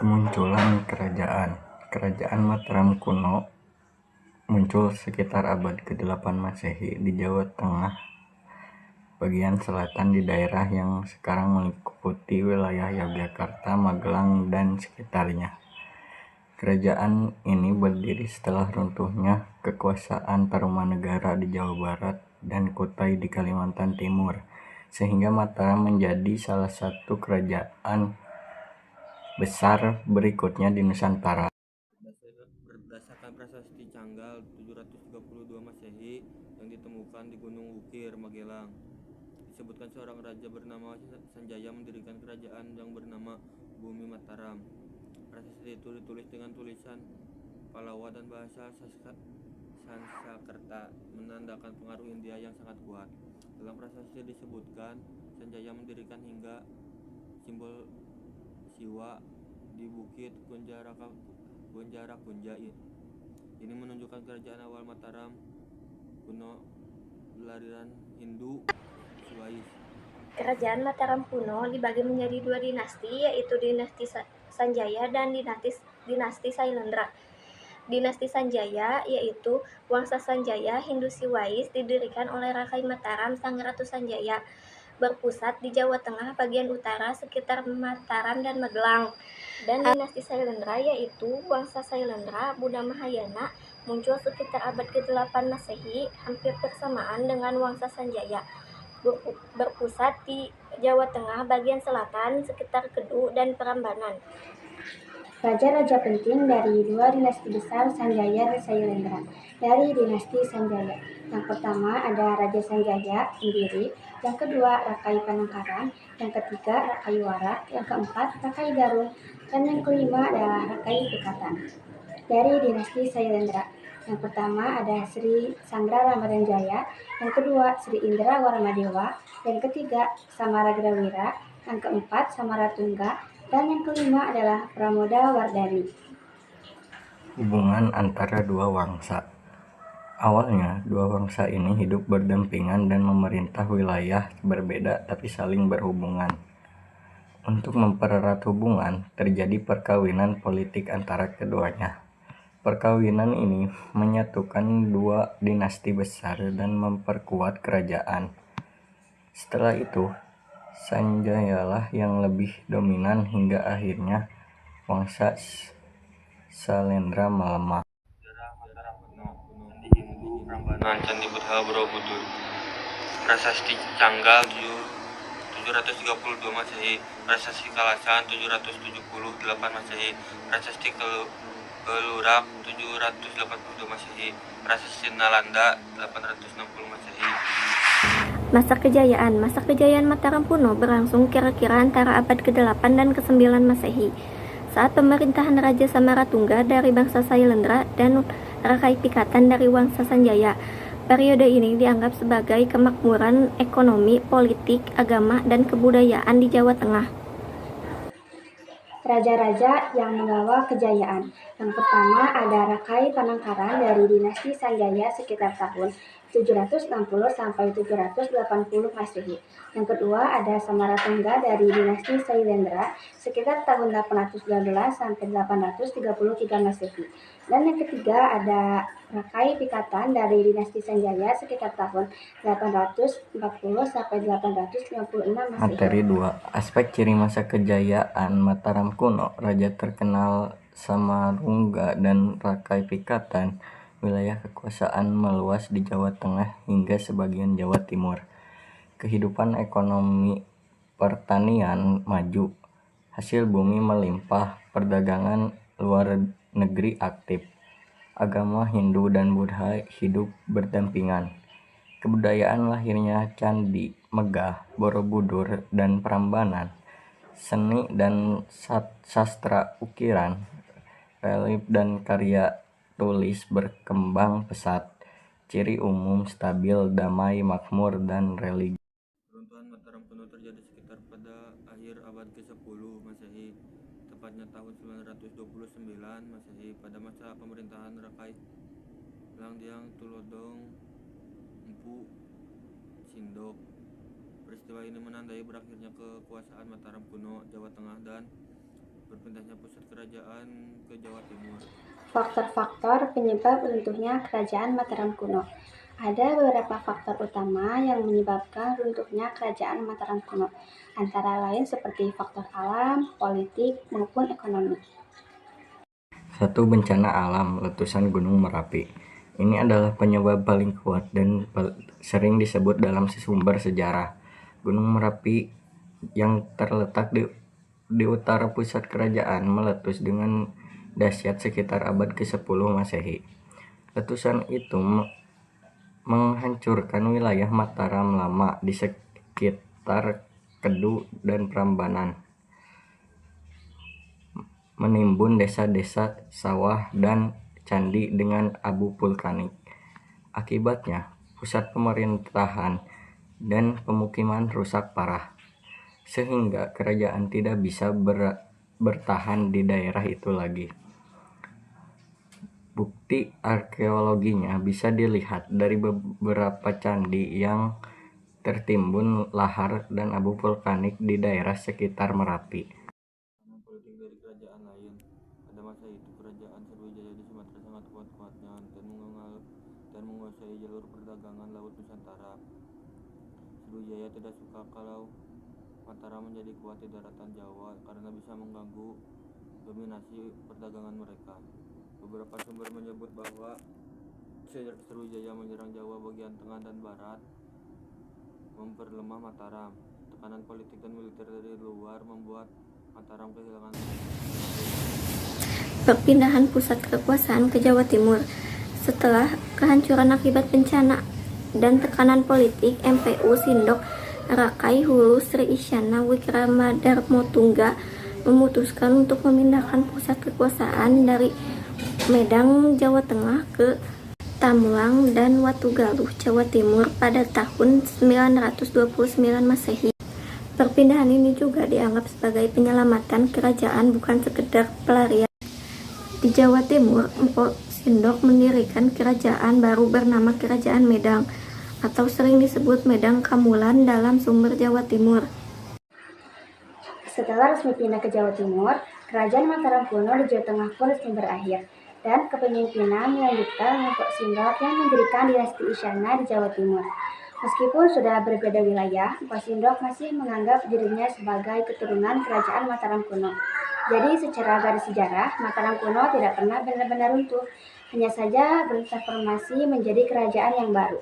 Kemunculan kerajaan. Kerajaan Mataram kuno muncul sekitar abad ke-8 Masehi di Jawa Tengah bagian selatan di daerah yang sekarang meliputi wilayah Yogyakarta, Magelang, dan sekitarnya. Kerajaan ini berdiri setelah runtuhnya kekuasaan Tarumanegara di Jawa Barat dan Kutai di Kalimantan Timur, sehingga Mataram menjadi salah satu kerajaan besar berikutnya di Nusantara. Berdasarkan prasasti Canggal 732 Masehi yang ditemukan di Gunung Wukir, Magelang, disebutkan seorang raja bernama Sanjaya mendirikan kerajaan yang bernama Bumi Mataram. Prasasti itu ditulis dengan tulisan Palawa dan bahasa Sanskerta, menandakan pengaruh India yang sangat kuat. Dalam prasasti disebutkan Sanjaya mendirikan hingga simbol Siwa di Bukit Kunja. Ini menunjukkan kerajaan awal Mataram kuno beraliran Hindu Siwais. Kerajaan Mataram kuno dibagi menjadi dua dinasti, yaitu dinasti Sanjaya dan dinasti Sailendra. Dinasti Sanjaya, yaitu Wangsa Sanjaya Hindu Siwais, didirikan oleh Rakai Mataram Sang Ratu Sanjaya, berpusat di Jawa Tengah bagian utara sekitar Mataram dan Magelang. Dan dinasti Sailendra, yaitu Wangsa Sailendra Buddha Mahayana, muncul sekitar abad ke-8 Masehi, hampir bersamaan dengan Wangsa Sanjaya, berpusat di Jawa Tengah bagian selatan sekitar Kedu dan Prambanan. Raja-raja penting dari dua dinasti besar Sanjaya dan Sailendra. Dari dinasti Sanjaya, yang pertama ada Raja Sanjaya sendiri, yang kedua Rakai Panangkaran, yang ketiga Rakai Warak, yang keempat Rakai Garung, dan yang kelima adalah Rakai Pikatan. Dari dinasti Sailendra, yang pertama ada Sri Sanggra Ramadan Jaya, yang kedua Sri Indra Warmadewa, yang ketiga Samaragrawira, yang keempat Samaratungga, dan yang kelima adalah Pramoda Wardani. Hubungan antara dua wangsa. Awalnya, dua wangsa ini hidup berdampingan dan memerintah wilayah berbeda tapi saling berhubungan. Untuk mempererat hubungan, terjadi perkawinan politik antara keduanya. Perkawinan ini menyatukan dua dinasti besar dan memperkuat kerajaan. Setelah itu, Sanjayalah yang lebih dominan hingga akhirnya Wangsa Sailendra melemah. Mataram kuno Hindu Prambanan Candi Buddha Borobudur. Prasasti Canggal 732 Masehi, Prasasti Kalasan 778 Masehi, Prasasti Kelurak 782 Masehi, Prasasti Nalanda 860 Masehi. Masa kejayaan Mataram kuno berlangsung kira-kira antara abad ke-8 dan ke-9 Masehi, saat pemerintahan Raja Samaratungga dari bangsa Sailendra dan Rakai Pikatan dari Wangsa Sanjaya. Periode ini dianggap sebagai kemakmuran ekonomi, politik, agama, dan kebudayaan di Jawa Tengah. Raja-raja yang membawa kejayaan. Yang pertama ada Rakai Panangkaran dari dinasti Sanjaya sekitar tahun 760 sampai 780 Masehi. Yang kedua ada Samaratungga dari dinasti Sailendra sekitar tahun 812 sampai 833 Masehi. Dan yang ketiga ada Rakai Pikatan dari dinasti Sanjaya sekitar tahun 840 sampai 856 Masehi. Materi 2. Aspek ciri masa kejayaan Mataram kuno. Raja terkenal Samarungga dan Rakai Pikatan. Wilayah kekuasaan meluas di Jawa Tengah hingga sebagian Jawa Timur. Kehidupan ekonomi pertanian maju. Hasil bumi melimpah. Perdagangan luar negeri aktif. Agama Hindu dan Buddha hidup berdampingan. Kebudayaan lahirnya candi, megah, Borobudur, dan Prambanan. Seni dan sastra ukiran, relief dan karya tulis berkembang pesat. Ciri umum stabil, damai, makmur, dan religi. Runtuhan Mataram kuno terjadi sekitar pada akhir abad ke-10 Masehi, tepatnya tahun 929 Masehi, pada masa pemerintahan Rakai Langdiang Tulodong Empu Sindok. Peristiwa ini menandai berakhirnya kekuasaan Mataram kuno Jawa Tengah dan berpindahnya pusat kerajaan ke Jawa Timur. Faktor-faktor penyebab runtuhnya Kerajaan Mataram kuno. Ada beberapa faktor utama yang menyebabkan runtuhnya Kerajaan Mataram kuno, antara lain seperti faktor alam, politik, maupun ekonomi. 1. Bencana alam, letusan Gunung Merapi. Ini adalah penyebab paling kuat dan sering disebut dalam sumber sejarah. Gunung Merapi yang terletak di utara pusat kerajaan meletus dengan dahsyat sekitar abad ke-10 Masehi. Letusan itu menghancurkan wilayah Mataram lama di sekitar Kedu dan Prambanan, menimbun desa-desa, sawah, dan candi dengan abu vulkanik. Akibatnya, pusat pemerintahan dan pemukiman rusak parah, sehingga kerajaan tidak bisa bertahan di daerah itu lagi. Bukti arkeologinya bisa dilihat dari beberapa candi yang tertimbun lahar dan abu vulkanik di daerah sekitar Merapi. Politik dari kerajaan lain. Pada masa itu, kerajaan Sriwijaya di Sumatera sangat kuat-kuatnya dan menguasai jalur perdagangan laut Nusantara. Sriwijaya tidak suka kalau Mataram menjadi kuat di daratan Jawa karena bisa mengganggu dominasi perdagangan mereka. Beberapa sumber menyebut bahwa Sriwijaya menyerang Jawa bagian tengah dan barat, memperlemah Mataram. Tekanan politik dan militer dari luar membuat Mataram kehilangan. Perpindahan pusat kekuasaan ke Jawa Timur. Setelah kehancuran akibat bencana dan tekanan politik, MPU Sindok Rakai Hulu Sri Isyana Wikramadharmotungga memutuskan untuk memindahkan pusat kekuasaan dari Medang, Jawa Tengah ke Tamulang dan Watugaluh, Jawa Timur pada tahun 929 Masehi. Perpindahan ini juga dianggap sebagai penyelamatan kerajaan, bukan sekedar pelarian. Di Jawa Timur, Empu Sindok mendirikan kerajaan baru bernama Kerajaan Medang, atau sering disebut Medang Kamulan dalam sumber Jawa Timur. Setelah resmi pindah ke Jawa Timur, Kerajaan Mataram kuno di Jawa Tengah pun resmi berakhir, dan kepemimpinan dilanjutkan Empu Sindok yang mendirikan dinasti Isyana di Jawa Timur. Meskipun sudah berbeda wilayah, Empu Sindok masih menganggap dirinya sebagai keturunan Kerajaan Mataram kuno. Jadi secara garis sejarah, Mataram kuno tidak pernah benar-benar runtuh, hanya saja bertransformasi menjadi kerajaan yang baru.